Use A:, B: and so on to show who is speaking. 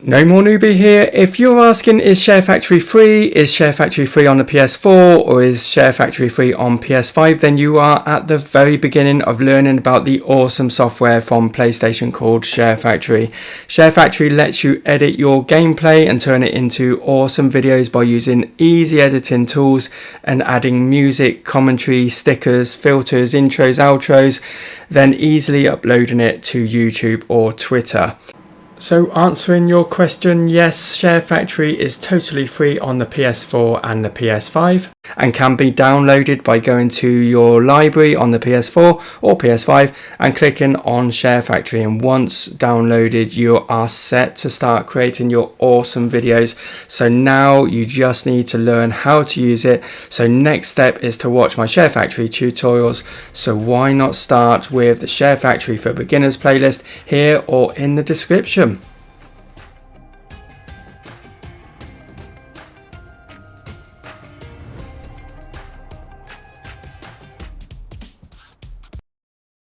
A: No More Newbie here. If you're asking, is Sharefactory free? Is Sharefactory free on the PS4 or is Sharefactory free on PS5? Then you are at the very beginning of learning about the awesome software from PlayStation called Sharefactory. Sharefactory lets you edit your gameplay and turn it into awesome videos by using easy editing tools and adding music, commentary, stickers, filters, intros, outros, then easily uploading it to YouTube or Twitter. So answering your question, yes, Sharefactory is totally free on the PS4 and the PS5 and can be downloaded by going to your library on the PS4 or PS5 and clicking on Sharefactory, and once downloaded you are set to start creating your awesome videos. So now you just need to learn how to use it. So next step is to watch my Sharefactory tutorials. So why not start with the Sharefactory for Beginners playlist here or in the description.